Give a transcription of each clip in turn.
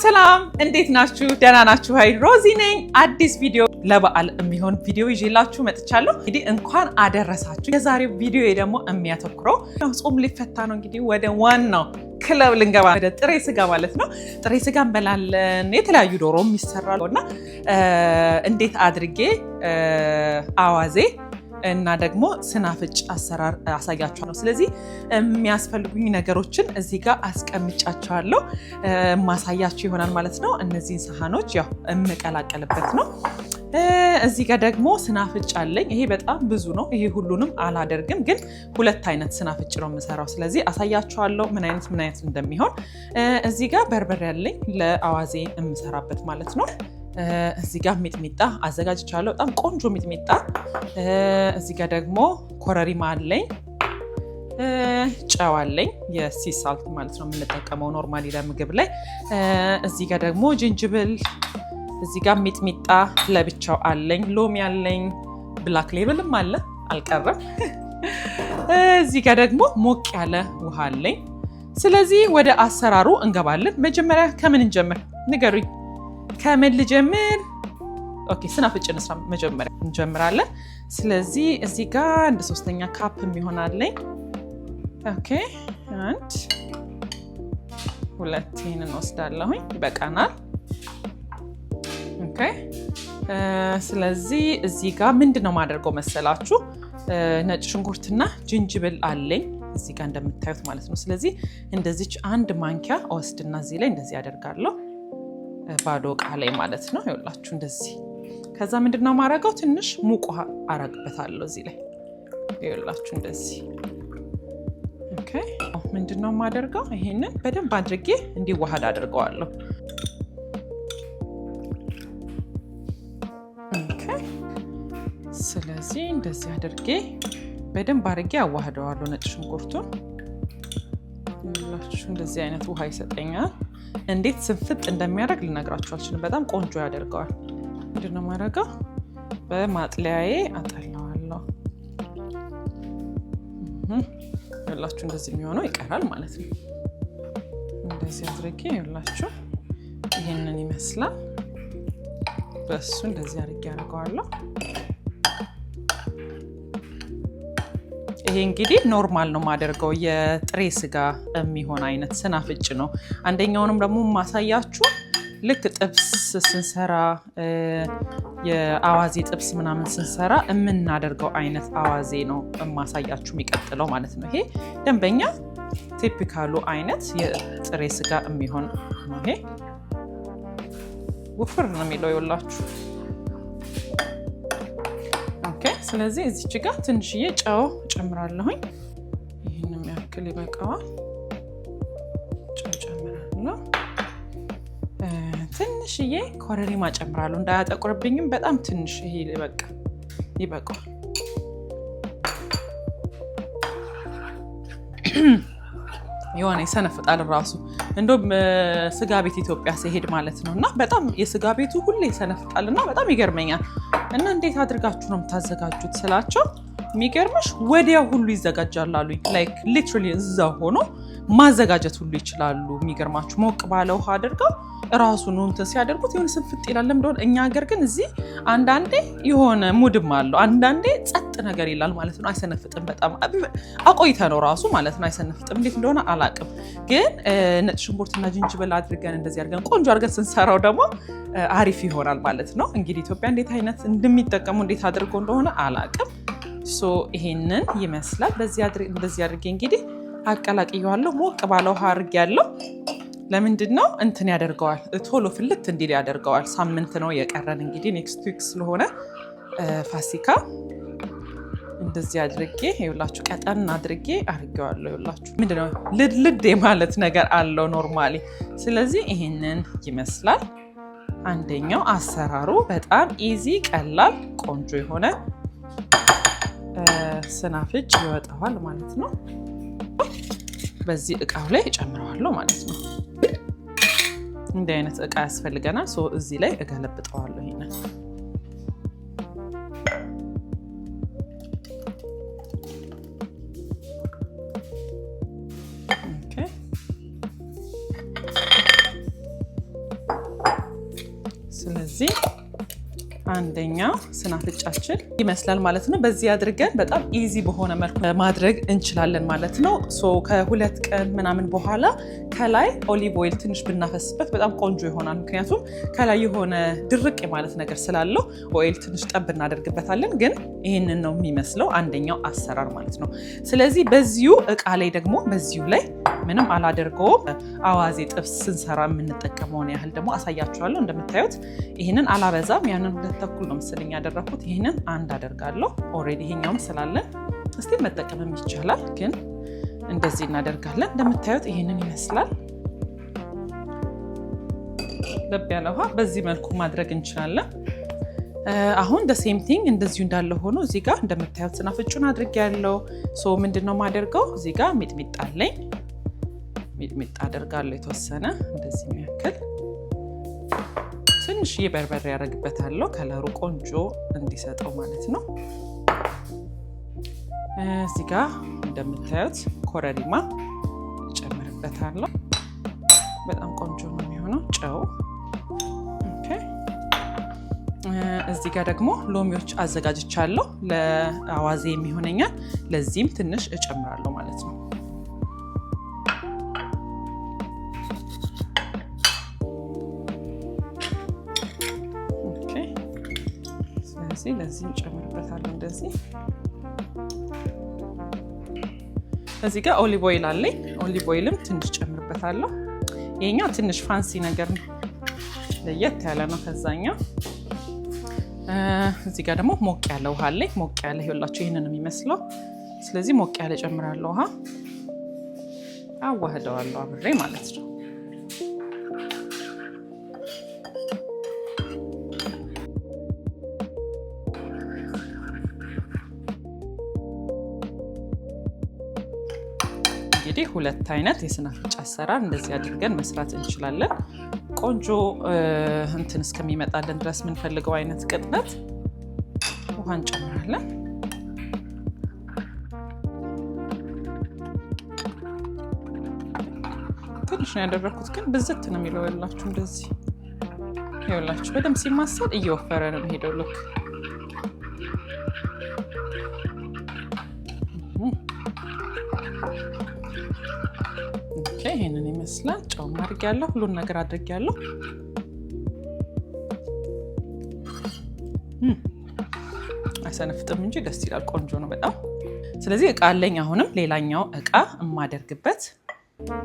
ሰላም እንዴት ናችሁ? ደህና ናችሁ? ሃይ ሮዚ ነኝ። አዲስ ቪዲዮ ለበዓል የሚሆን ቪዲዮ ይዤላችሁ መጥቻለሁ። እንግዲህ እንኳን አደረሳችሁ። የዛሬው ቪዲዮ ደግሞ የሚያተኩረው ጾም ሊፈታ ነው። እንግዲህ ወደ ዋናው ክለብ ልንገባ፣ ወደ ጥሬ ስጋ ማለት ነው። ጥሬ ስጋ እንበላለን። የተለያዩ ዶሮም ይሰራሉና እንዴት አድርጌ አዋዜ እና ደግሞ ስናፍጭ አሰራር አሳያችኋለሁ። ስለዚህ የሚያስፈልጉኝ ነገሮችን እዚህ ጋር አስቀምጫቸዋለሁ ማሳያችሁ ይሆናል ማለት ነው። እነዚህን ሳህኖች ያው የምቀላቀልበት ነው። እዚህ ጋር ደግሞ ስናፍጭ አለኝ። ይሄ በጣም ብዙ ነው። ይሄ ሁሉንም አላደርግም፣ ግን ሁለት አይነት ስናፍጭ ነው የምሰራው። ስለዚህ አሳያችኋለሁ ምን አይነት እንደሚሆን። እዚህ ጋር በርበሬ አለኝ ለአዋዜ የምሰራበት ማለት ነው። እዚህ ጋር ሚጥሚጣ አዘጋጅቻለሁ፣ በጣም ቆንጆ ሚጥሚጣ። እዚህ ጋር ደግሞ ኮረሪማ አለኝ፣ ጨው አለኝ፣ የሲ ሳልት ማለት ነው የምንጠቀመው ኖርማሊ ለምግብ ላይ። እዚህ ጋር ደግሞ ጅንጅብል፣ እዚህ ጋር ሚጥሚጣ ለብቻው አለኝ፣ ሎሚ አለኝ፣ ብላክ ሌብልም አለ አልቀረም። እዚህ ጋር ደግሞ ሞቅ ያለ ውሃ አለኝ። ስለዚህ ወደ አሰራሩ እንገባለን። መጀመሪያ ከምን እንጀምር ንገሩኝ? ከምን ልጀምር? ኦኬ፣ ስናፍጭ እንስራ። መጀመሪያ እንጀምራለን። ስለዚህ እዚህ ጋር አንድ 3ኛ ካፕ የሚሆናለኝ። ኦኬ፣ 1 2 ይሄንን እንወስዳለሁኝ፣ ይበቃናል። ኦኬ፣ ስለዚህ እዚህ ጋር ምንድነው ማደርገው መሰላችሁ? ነጭ ሽንኩርትና ጅንጅብል አለኝ እዚህ ጋር እንደምታዩት ማለት ነው። ስለዚህ እንደዚች አንድ ማንኪያ ወስድና እዚህ ላይ እንደዚህ አደርጋለሁ፣ ባዶ እቃ ላይ ማለት ነው። ይኸውላችሁ እንደዚህ። ከዛ ምንድነው ማረጋው? ትንሽ ሙቅ ውሃ አረግበታለሁ እዚህ ላይ። ይኸውላችሁ እንደዚህ። ኦኬ፣ ምንድነው ማደርገው? ይሄንን በደንብ አድርጌ እንዲዋሃድ አድርገዋለሁ። ኦኬ፣ ስለዚህ እንደዚህ አድርጌ በደንብ አድርጌ አዋህደዋለሁ ነጭ ሽንኩርቱን። ይኸውላችሁ እንደዚህ አይነት ውሃ ይሰጠኛል። እንዴት ስንፍጥ እንደሚያደርግ ልነግራችሁ አልችልም። በጣም ቆንጆ ያደርገዋል። ምንድነው ማድረገው? በማጥለያዬ አጠላዋለሁ። ይኸውላችሁ እንደዚህ የሚሆነው ይቀራል ማለት ነው። እንደዚህ አድርጌ ይኸውላችሁ ይሄንን ይመስላል። በሱ እንደዚህ አድርጌ አደርገዋለሁ። ይሄ እንግዲህ ኖርማል ነው ማደርገው፣ የጥሬ ስጋ የሚሆን አይነት ስናፍጭ ነው። አንደኛውንም ደግሞ ማሳያችሁ ልክ ጥብስ ስንሰራ የአዋዜ ጥብስ ምናምን ስንሰራ የምናደርገው አይነት አዋዜ ነው ማሳያችሁ የሚቀጥለው ማለት ነው። ይሄ ደንበኛ ቲፒካሉ አይነት የጥሬ ስጋ የሚሆን ነው። ይሄ ውፍር ነው የሚለው ይኸውላችሁ። ስለዚህ እዚች ጋር ትንሽዬ ጨው ጨምራለሁኝ። ይህንም ያክል ይበቃዋል። ጨው ጨምራለሁ። ትንሽዬ ኮረሪማ ጨምራለሁ፣ እንዳያጠቁርብኝም በጣም ትንሽ። ይሄ ይበቃዋል። የሆነ ይሰነፍጣል ራሱ። እንደውም ስጋ ቤት ኢትዮጵያ ሲሄድ ማለት ነው። እና በጣም የስጋ ቤቱ ሁሌ ይሰነፍጣል እና በጣም ይገርመኛል። እና እንዴት አድርጋችሁ ነው የምታዘጋጁት ስላቸው፣ የሚገርምሽ ወዲያው ሁሉ ይዘጋጃል አሉኝ። ላይክ ሊትራሊ እዛ ሆኖ ማዘጋጀት ሁሉ ይችላሉ። የሚገርማችሁ ሞቅ ባለ ውሃ አድርገው ራሱን እንትን ሲያደርጉት የሆነ ስንፍጥ ይላል። ለምንድነው? እኛ ሀገር ግን እዚህ አንዳንዴ የሆነ ሙድም አለው፣ አንዳንዴ ጸጥ ነገር ይላል ማለት ነው። አይሰነፍጥም። በጣም አቆይተ ነው ራሱ ማለት ነው። አይሰነፍጥም። እንዴት እንደሆነ አላቅም። ግን ነጭ ሽንኩርትና ጅንጅብል አድርገን እንደዚህ አድርገን ቆንጆ አድርገን ስንሰራው ደግሞ አሪፍ ይሆናል ማለት ነው። እንግዲህ ኢትዮጵያ እንዴት አይነት እንደሚጠቀሙ እንዴት አድርገው እንደሆነ አላቅም። ሶ ይሄንን ይመስላል። እንደዚህ አድርጌ እንግዲህ አቀላቅየዋለሁ። ሞቅ ባለ ውሃ አድርጌያለሁ። ለምንድን ነው እንትን ያደርገዋል፣ ቶሎ ፍልት እንዲል ያደርገዋል። ሳምንት ነው የቀረን እንግዲህ ኔክስት ዊክ ስለሆነ ፋሲካ። እንደዚህ አድርጌ ይኸውላችሁ ቀጠን አድርጌ አድርጌዋለሁ። ይኸውላችሁ ምንድነው ልድ ማለት ነገር አለው ኖርማሊ። ስለዚህ ይሄንን ይመስላል። አንደኛው አሰራሩ በጣም ኢዚ፣ ቀላል፣ ቆንጆ የሆነ ስናፍጭ ይወጣዋል ማለት ነው። በዚህ እቃው ላይ እጨምረዋለሁ ማለት ነው። እንዲህ አይነት እቃ ያስፈልገናል። እዚህ ላይ እገለብጠዋለሁ። ይሄንን ስለዚህ አንደኛው ስናፍጫችን ይመስላል ማለት ነው። በዚህ አድርገን በጣም ኢዚ በሆነ መልኩ ማድረግ እንችላለን ማለት ነው። ከ2 ቀን ምናምን በኋላ ከላይ ኦሊቭ ኦይል ትንሽ ብናፈስበት በጣም ቆንጆ ይሆናል። ምክንያቱም ከላይ የሆነ ድርቅ ማለት ነገር ስላለው ኦይል ትንሽ ጠብ እናደርግበታለን። ግን ይህንን ነው የሚመስለው አንደኛው አሰራር ማለት ነው። ስለዚህ በዚሁ እቃ ላይ ደግሞ በዚሁ ላይ ምንም አላደርገውም። አዋዜ ጥብስ ስንሰራ የምንጠቀመውን ያህል ደግሞ አሳያችኋለሁ። እንደምታዩት ይህንን አላበዛም። ያንን 2 ተኩል ነው መሰለኝ ያደረኩት። ይህንን 1 አደርጋለሁ። ኦልሬዲ ይሄኛውም ስላለን እስቲ መጠቀምም ይቻላል። ግን እንደዚህ እናደርጋለን። እንደምታዩት ይህንን ይመስላል። ለብ ያለ ውሃ በዚህ መልኩ ማድረግ እንችላለን። አሁን the same thing እንደዚሁ እንዳለ ሆኖ እዚህ ጋር እንደምታዩት ስናፍጩን አድርጌያለሁ። ምንድነው ማደርገው? እዚህ ጋር ሚጥሚጣ አለኝ። ሚጥሚጣ አደርጋለሁ የተወሰነ እንደዚህ የሚያክል። ትንሽዬ በርበሬ ያደርግበታለሁ ከለሩ ቆንጆ እንዲሰጠው ማለት ነው። እዚህ ጋር እንደምታዩት ኮረሪማ ጨምርበታለሁ። በጣም ቆንጆ ነው የሚሆነው። ጨው ኦኬ። እዚህ ጋር ደግሞ ሎሚዎች አዘጋጅቻለሁ ለአዋዜ የሚሆነኛል። ለዚህም ትንሽ እጨምራለሁ ማለት ነው። ለዚህ እንጨምርበታለሁ እንደዚህ። እዚህ ጋር ኦሊቭ ኦይል አለኝ። ኦሊቭ ኦይልም ትንሽ ጨምርበታለሁ። ይሄኛው ትንሽ ፋንሲ ነገር ነው፣ ለየት ያለ ነው ከዛኛው። እዚህ ጋር ደግሞ ሞቅ ያለ ውሃ አለኝ። ሞቅ ያለ ይኸውላችሁ ይሄንን ነው የሚመስለው። ስለዚህ ሞቅ ያለ ጨምራለሁ ውሃ፣ አዋህደዋለሁ አብሬ ማለት ነው። እንግዲህ 2 አይነት የስናፍጭ አሰራር እንደዚህ አድርገን መስራት እንችላለን። ቆንጆ እንትን እስከሚመጣልን ድረስ የምንፈልገው አይነት ቅጥነት ውሃ እንጨምራለን። ትንሽ ነው ያደረኩት፣ ግን ብዝት ነው የሚለው ያላችሁ እንደዚህ ይኸውላችሁ። በደንብ ሲማሰል እየወፈረ ነው የሚሄደው። ልክ ይሄንን ይመስላል። ጨው አድርጌያለሁ፣ ሁሉን ነገር አድርጌያለሁ። አይሰነፍጥም እንጂ ደስ ይላል። ቆንጆ ነው በጣም። ስለዚህ እቃ አለኝ። አሁንም ሌላኛው እቃ የማደርግበት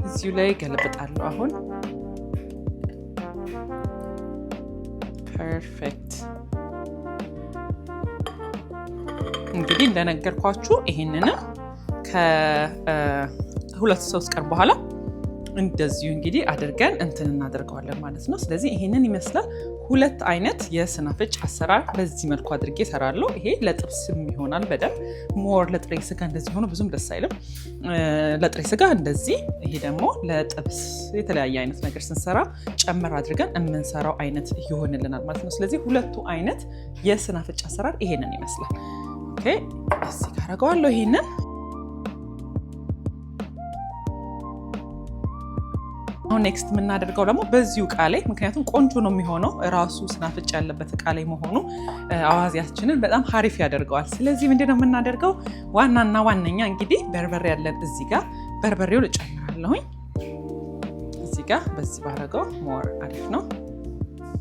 እዚሁ ላይ ገለብጣለሁ። አሁን ፐርፌክት። እንግዲህ እንደነገርኳችሁ ይሄንንም ከ2-3 ቀን በኋላ እንደዚሁ እንግዲህ አድርገን እንትን እናደርገዋለን ማለት ነው። ስለዚህ ይሄንን ይመስላል። 2 አይነት የስናፍጭ አሰራር በዚህ መልኩ አድርጌ እሰራለሁ። ይሄ ለጥብስም ይሆናል በደንብ ሞር። ለጥሬ ስጋ እንደዚህ ሆኖ ብዙም ደስ አይልም። ለጥሬ ስጋ እንደዚህ፣ ይሄ ደግሞ ለጥብስ የተለያየ አይነት ነገር ስንሰራ ጨመር አድርገን የምንሰራው አይነት ይሆንልናል ማለት ነው። ስለዚህ 2ቱ አይነት የስናፍጭ አሰራር ይሄንን ይመስላል። ኦኬ፣ እዚህ ጋር አደርገዋለሁ ይሄንን። አሁን ኔክስት የምናደርገው ደግሞ በዚሁ እቃ ላይ፣ ምክንያቱም ቆንጆ ነው የሚሆነው ራሱ ስናፍጭ ያለበት እቃ ላይ መሆኑ አዋዜያችንን በጣም ሀሪፍ ያደርገዋል። ስለዚህ ምንድነው የምናደርገው? ዋናና ዋነኛ እንግዲህ በርበሬ ያለን እዚህ ጋር በርበሬውን እጨምራለሁኝ። እዚህ ጋር በዚህ ባረገው ሞር አሪፍ ነው።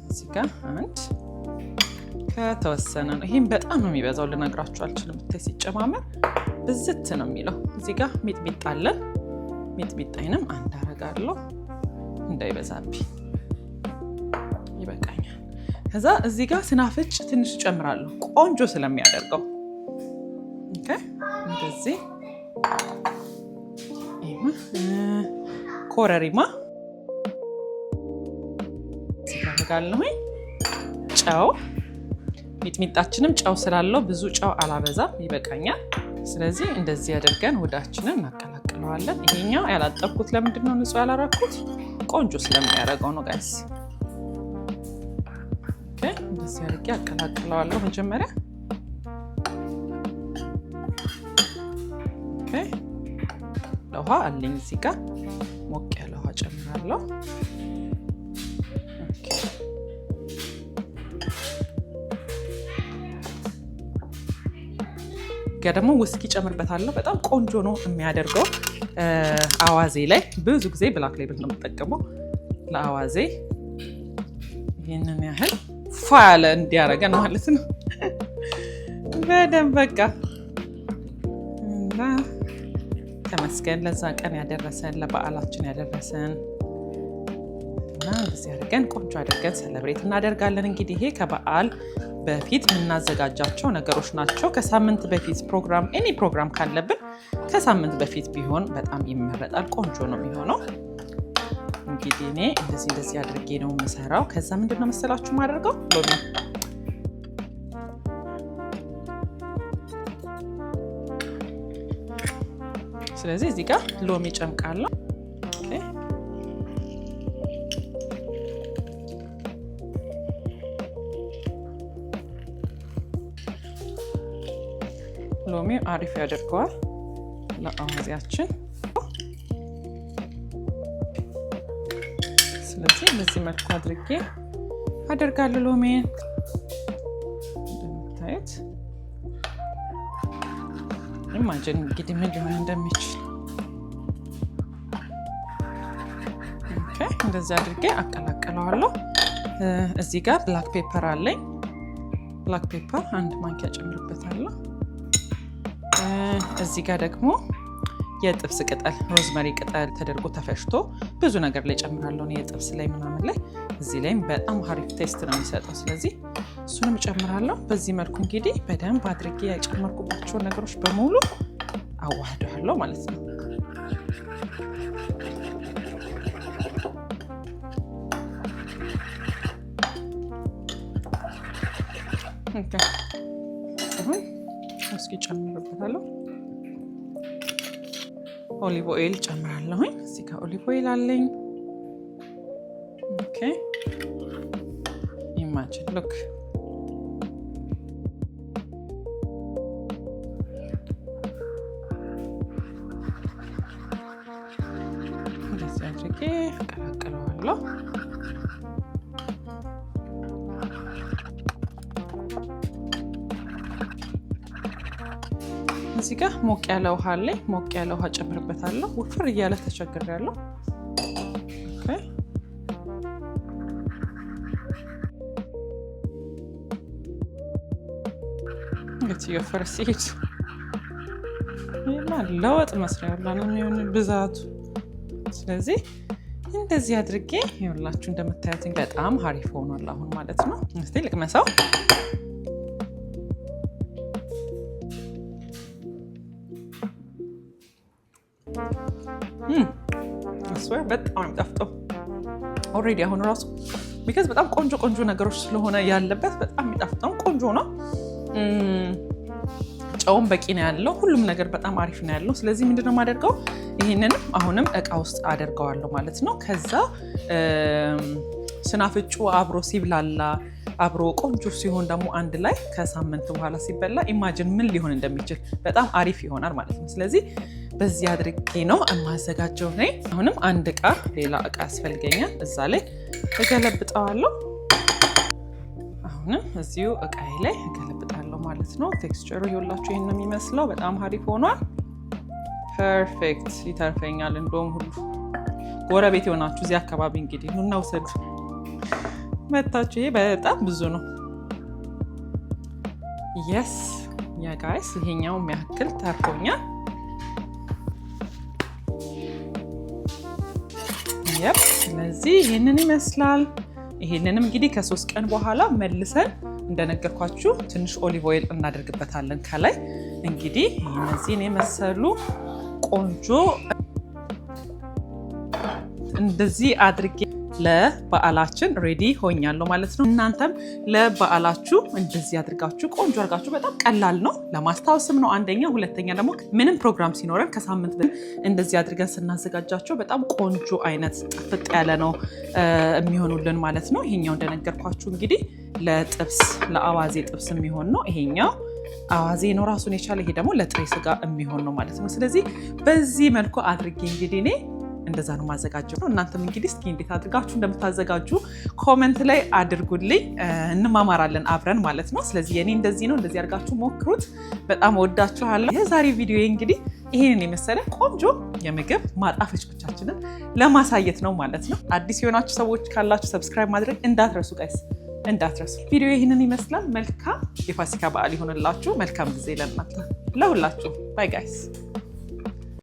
እዚህ ጋር አንድ ከተወሰነ ነው። ይህም በጣም ነው የሚበዛው፣ ልነግራችሁ አልችልም። ብታይ ሲጨማመር ብዝት ነው የሚለው። እዚህ ጋር ሚጥሚጣ አለን። ሚጥሚጣይንም 1 አረጋለሁ እንዳይበዛብኝ፣ ይበቃኛል። ከዛ እዚህ ጋር ስናፍጭ ትንሽ ጨምራለሁ ቆንጆ ስለሚያደርገው። ኦኬ፣ እንደዚህ ኮረሪማ አደርጋለሁኝ። ጨው፣ ሚጥሚጣችንም ጨው ስላለው ብዙ ጨው አላበዛም፣ ይበቃኛል። ስለዚህ እንደዚህ አድርገን ወዳችንን እናቀላቅለዋለን። ይሄኛው ያላጠብኩት ለምንድን ነው ንጹህ ያላረኩት? ቆንጆ ስለሚያደርገው ነው ጋይስ። ኦኬ፣ እንደዚህ አድርጌ አቀላቅለዋለሁ መጀመሪያ። ኦኬ፣ ለውሃ አለኝ እዚህ ጋር ሞቅ ያለ ውሃ ጨምራለሁ። ኦኬ፣ ጋር ደግሞ ውስኪ ጨምርበታለሁ። በጣም ቆንጆ ነው የሚያደርገው። አዋዜ ላይ ብዙ ጊዜ ብላክ ሌብል ነው የምጠቀመው ለአዋዜ። ይህንን ያህል ፋ ያለ እንዲያደርገን ማለት ነው። በደንብ በቃ እና ተመስገን ለዛ ቀን ያደረሰን ለበዓላችን ያደረሰን እና እንደዚህ አድርገን ቆንጆ አድርገን ሰለብሬት እናደርጋለን። እንግዲህ ይሄ ከበዓል በፊት የምናዘጋጃቸው ነገሮች ናቸው። ከሳምንት በፊት ኤኒ ፕሮግራም ካለብን ከሳምንት በፊት ቢሆን በጣም ይመረጣል። ቆንጆ ነው የሚሆነው። እንግዲህ እኔ እንደዚህ አድርጌ ነው የምሰራው። ከዛ ምንድን ነው መሰላችሁ ማድረገው ሎሚ ስለዚህ እዚህ ጋር ሎሚ ጨምቃለሁ። ሎሚ አሪፍ ያደርገዋል ለአዋዜያችን። ስለዚህ በዚህ መልኩ አድርጌ አደርጋለሁ ሎሚ። እንደምታዩት ኢማጂን እንግዲህ ምን ሊሆን እንደሚችል። ኦኬ እንደዚህ አድርጌ አቀላቅለዋለሁ። እዚህ ጋር ብላክ ፔፐር አለኝ። ብላክ ፔፐር 1 ማንኪያ ጨምርበታለሁ። እዚህ ጋር ደግሞ የጥብስ ቅጠል ሮዝመሪ ቅጠል ተደርጎ ተፈጭቶ ብዙ ነገር ላይ ጨምራለሁ። የጥብስ ላይ ምናምን ላይ እዚህ ላይም በጣም አሪፍ ቴስት ነው የሚሰጠው። ስለዚህ እሱንም ጨምራለሁ። በዚህ መልኩ እንግዲህ በደንብ አድርጌ የጨመርኩባቸውን ነገሮች በሙሉ አዋህደዋለሁ ማለት ነው። ኦኬ አሁን እስኪ ጨምርበታለሁ። ኦሊቭ ኦይል ጨምራለሁኝ። እዚህ ጋር ኦሊቭ ኦይል አለኝ። ኦኬ ኢማጂን ሉክ እንደዚህ አድርጌ አቀላቅለዋለሁ። እዚህ ጋር ሞቅ ያለ ውሃ አለኝ። ሞቅ ያለ ውሃ ጨምርበታለሁ። ውፍር እያለ ተቸግሬያለሁ። ኦኬ እንግዲህ የወፈረ ሲሄድ ለወጥ መስሪያ ሁላ ነው የሚሆን ብዛቱ። ስለዚህ እንደዚህ አድርጌ ይኸውላችሁ እንደምታዩት በጣም አሪፍ ሆኗል አሁን ማለት ነው። እስቲ ልቅመሰው። አስወር በጣም የሚጣፍጠው ኦልሬዲ አሁን ራሱ ቢካዝ በጣም ቆንጆ ነገሮች ስለሆነ ያለበት በጣም የሚጣፍጠው ቆንጆ ነው። ጨውም በቂ ነው ያለው። ሁሉም ነገር በጣም አሪፍ ነው ያለው። ስለዚህ ምንድነው የማደርገው? ይህንንም አሁንም እቃ ውስጥ አደርገዋለሁ ማለት ነው። ከዛ ስናፍጩ አብሮ ሲብላላ አብሮ ቆንጆ ሲሆን ደግሞ አንድ ላይ ከሳምንት በኋላ ሲበላ ኢማጂን ምን ሊሆን እንደሚችል በጣም አሪፍ ይሆናል ማለት ነው። ስለዚህ በዚህ አድርጌ ነው የማዘጋጀው ነኝ። አሁንም አንድ እቃ ሌላ እቃ ያስፈልገኛል። እዛ ላይ እገለብጠዋለሁ። አሁንም እዚሁ እቃዬ ላይ እገለብጣለሁ ማለት ነው። ቴክስቸሩ ይኸውላችሁ ይሄን ነው የሚመስለው። በጣም አሪፍ ሆኗል። ፐርፌክት ይተርፈኛል። እንደውም ሁሉ ጎረቤት የሆናችሁ እዚህ አካባቢ እንግዲህ ኑና ውሰዱ መታችሁ። ይሄ በጣም ብዙ ነው። የስ ያ ጋይስ ይሄኛው የሚያክል ተርፎኛል። የፕ ስለዚህ ይሄንን ይመስላል። ይሄንንም እንግዲህ ከ3 ቀን በኋላ መልሰን እንደነገርኳችሁ ትንሽ ኦሊቭ ኦይል እናደርግበታለን ከላይ። እንግዲህ እነዚህን የመሰሉ ቆንጆ እንደዚህ አድርጌ ለበዓላችን ሬዲ ሆኛለሁ ማለት ነው። እናንተም ለበዓላችሁ እንደዚህ አድርጋችሁ ቆንጆ አድርጋችሁ በጣም ቀላል ነው ለማስታወስም ነው አንደኛ፣ ሁለተኛ ደግሞ ምንም ፕሮግራም ሲኖረን ከሳምንት እንደዚህ አድርገን ስናዘጋጃቸው በጣም ቆንጆ አይነት ጥፍጥ ያለ ነው የሚሆኑልን ማለት ነው። ይሄኛው እንደነገርኳችሁ እንግዲህ ለጥብስ ለአዋዜ ጥብስ የሚሆን ነው። ይሄኛው አዋዜ ነው ራሱን የቻለ። ይሄ ደግሞ ለጥሬ ስጋ የሚሆን ነው ማለት ነው። ስለዚህ በዚህ መልኩ አድርጌ እንግዲህ እኔ እንደዛ ነው ማዘጋጀው ነው። እናንተም እንግዲህ እስኪ እንዴት አድርጋችሁ እንደምታዘጋጁ ኮሜንት ላይ አድርጉልኝ፣ እንማማራለን አብረን ማለት ነው። ስለዚህ የኔ እንደዚህ ነው፣ እንደዚህ አድርጋችሁ ሞክሩት። በጣም ወዳችኋለሁ። የዛሬ ቪዲዮ እንግዲህ ይሄንን የመሰለ ቆንጆ የምግብ ማጣፈጫዎቻችንን ለማሳየት ነው ማለት ነው። አዲስ የሆናችሁ ሰዎች ካላችሁ ሰብስክራይብ ማድረግ እንዳትረሱ ጋይስ፣ እንዳትረሱ። ቪዲዮ ይህንን ይመስላል። መልካም የፋሲካ በዓል ይሆንላችሁ። መልካም ጊዜ ለእናንተ ለሁላችሁ። ባይ ጋይስ።